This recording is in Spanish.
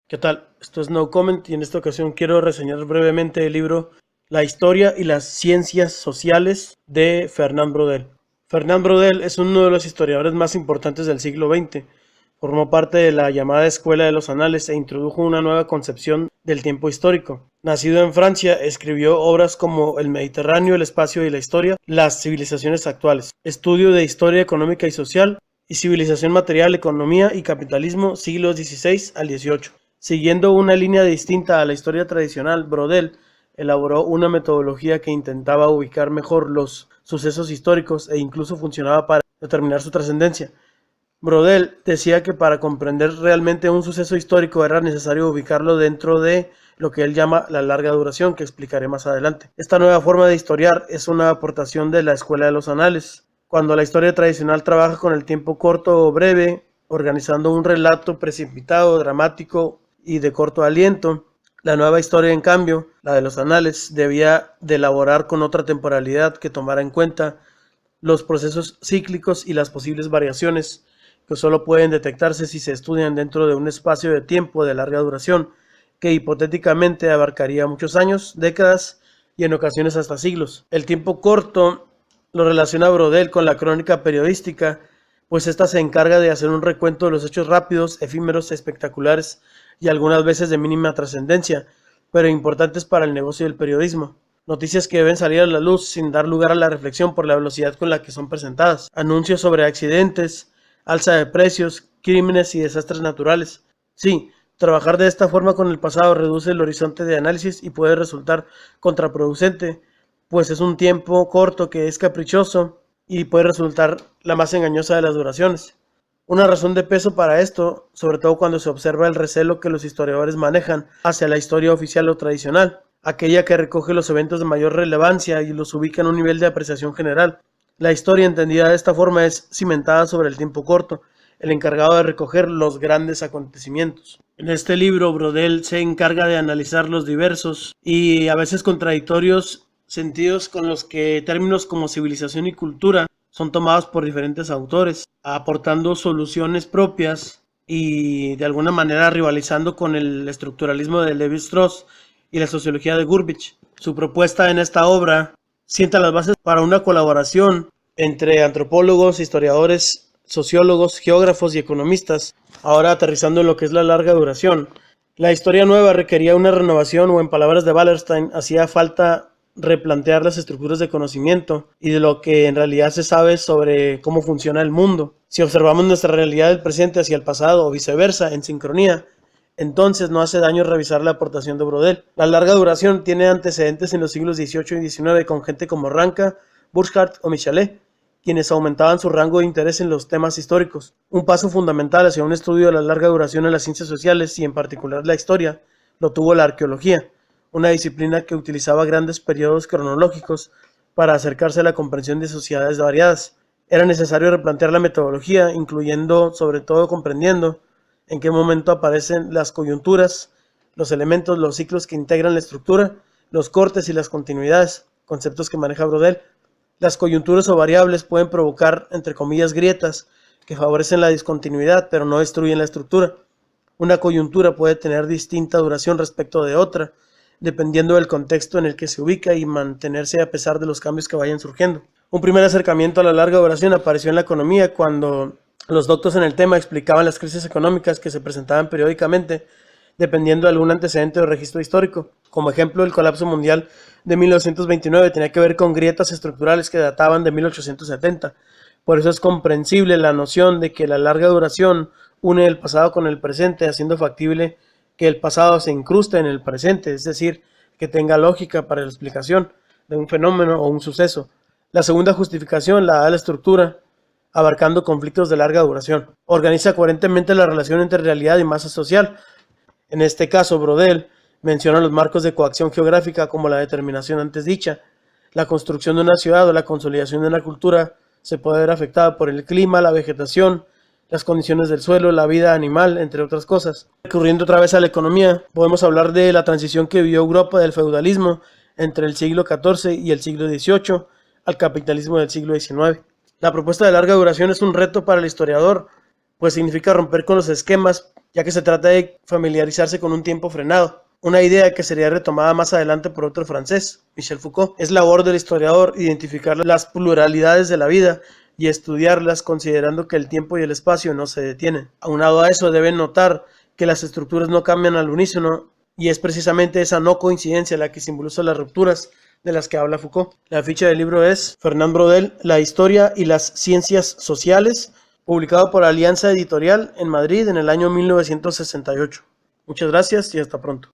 ¿Qué tal? Esto es No Comment y en esta ocasión quiero reseñar brevemente el libro La historia y las ciencias sociales de Fernand Braudel. Fernand Braudel es uno de los historiadores más importantes del siglo XX. Formó parte de la llamada Escuela de los Anales e introdujo una nueva concepción del tiempo histórico. Nacido en Francia, escribió obras como El Mediterráneo, el espacio y la historia, las civilizaciones actuales, estudio de historia económica y social y civilización material, economía y capitalismo, siglos XVI al XVIII. Siguiendo una línea distinta a la historia tradicional, Braudel elaboró una metodología que intentaba ubicar mejor los sucesos históricos e incluso funcionaba para determinar su trascendencia. Braudel decía que para comprender realmente un suceso histórico era necesario ubicarlo dentro de lo que él llama la larga duración, que explicaré más adelante. Esta nueva forma de historiar es una aportación de la Escuela de los Anales. Cuando la historia tradicional trabaja con el tiempo corto o breve, organizando un relato precipitado, dramático y de corto aliento, la nueva historia, en cambio, la de los anales, debía de elaborar con otra temporalidad que tomara en cuenta los procesos cíclicos y las posibles variaciones que solo pueden detectarse si se estudian dentro de un espacio de tiempo de larga duración, que hipotéticamente abarcaría muchos años, décadas y en ocasiones hasta siglos. El tiempo corto lo relaciona Braudel con la crónica periodística, pues ésta se encarga de hacer un recuento de los hechos rápidos, efímeros, espectaculares y algunas veces de mínima trascendencia, pero importantes para el negocio del periodismo. Noticias que deben salir a la luz sin dar lugar a la reflexión por la velocidad con la que son presentadas. Anuncios sobre accidentes, alza de precios, crímenes y desastres naturales. Sí, trabajar de esta forma con el pasado reduce el horizonte de análisis y puede resultar contraproducente, pues es un tiempo corto que es caprichoso y puede resultar la más engañosa de las duraciones. Una razón de peso para esto, sobre todo cuando se observa el recelo que los historiadores manejan hacia la historia oficial o tradicional, aquella que recoge los eventos de mayor relevancia y los ubica en un nivel de apreciación general. La historia entendida de esta forma es cimentada sobre el tiempo corto, el encargado de recoger los grandes acontecimientos. En este libro, Braudel se encarga de analizar los diversos y a veces contradictorios sentidos con los que términos como civilización y cultura son tomados por diferentes autores, aportando soluciones propias y de alguna manera rivalizando con el estructuralismo de Levi-Strauss y la sociología de Gurvitch. Su propuesta en esta obra sienta las bases para una colaboración entre antropólogos, historiadores, sociólogos, geógrafos y economistas, ahora aterrizando en lo que es la larga duración. La historia nueva requería una renovación, o en palabras de Wallerstein, hacía falta replantear las estructuras de conocimiento y de lo que en realidad se sabe sobre cómo funciona el mundo. Si observamos nuestra realidad del presente hacia el pasado o viceversa, en sincronía, entonces no hace daño revisar la aportación de Braudel. La larga duración tiene antecedentes en los siglos XVIII y XIX con gente como Ranca, Burckhardt o Michelet, quienes aumentaban su rango de interés en los temas históricos. Un paso fundamental hacia un estudio de la larga duración en las ciencias sociales y en particular la historia lo tuvo la arqueología, una disciplina que utilizaba grandes periodos cronológicos para acercarse a la comprensión de sociedades variadas. Era necesario replantear la metodología, incluyendo, sobre todo, comprendiendo en qué momento aparecen las coyunturas, los elementos, los ciclos que integran la estructura, los cortes y las continuidades, conceptos que maneja Braudel. Las coyunturas o variables pueden provocar, entre comillas, grietas que favorecen la discontinuidad, pero no destruyen la estructura. Una coyuntura puede tener distinta duración respecto de otra, dependiendo del contexto en el que se ubica y mantenerse a pesar de los cambios que vayan surgiendo. Un primer acercamiento a la larga duración apareció en la economía cuando los doctos en el tema explicaban las crisis económicas que se presentaban periódicamente dependiendo de algún antecedente o registro histórico. Como ejemplo, el colapso mundial de 1929 tenía que ver con grietas estructurales que databan de 1870. Por eso es comprensible la noción de que la larga duración une el pasado con el presente, haciendo factible que el pasado se incruste en el presente, es decir, que tenga lógica para la explicación de un fenómeno o un suceso. La segunda justificación la da la estructura, abarcando conflictos de larga duración. Organiza coherentemente la relación entre realidad y masa social. En este caso, Braudel menciona los marcos de coacción geográfica como la determinación antes dicha. La construcción de una ciudad o la consolidación de una cultura se puede ver afectada por el clima, la vegetación, las condiciones del suelo, la vida animal, entre otras cosas. Recurriendo otra vez a la economía, podemos hablar de la transición que vivió Europa del feudalismo entre el siglo XIV y el siglo XVIII al capitalismo del siglo XIX. La propuesta de larga duración es un reto para el historiador, pues significa romper con los esquemas ya que se trata de familiarizarse con un tiempo frenado. Una idea que sería retomada más adelante por otro francés, Michel Foucault. Es labor del historiador identificar las pluralidades de la vida y estudiarlas considerando que el tiempo y el espacio no se detienen. Aunado a eso, deben notar que las estructuras no cambian al unísono y es precisamente esa no coincidencia la que simboliza las rupturas de las que habla Foucault. La ficha del libro es Fernand Braudel, La historia y las ciencias sociales, publicado por Alianza Editorial en Madrid en el año 1968. Muchas gracias y hasta pronto.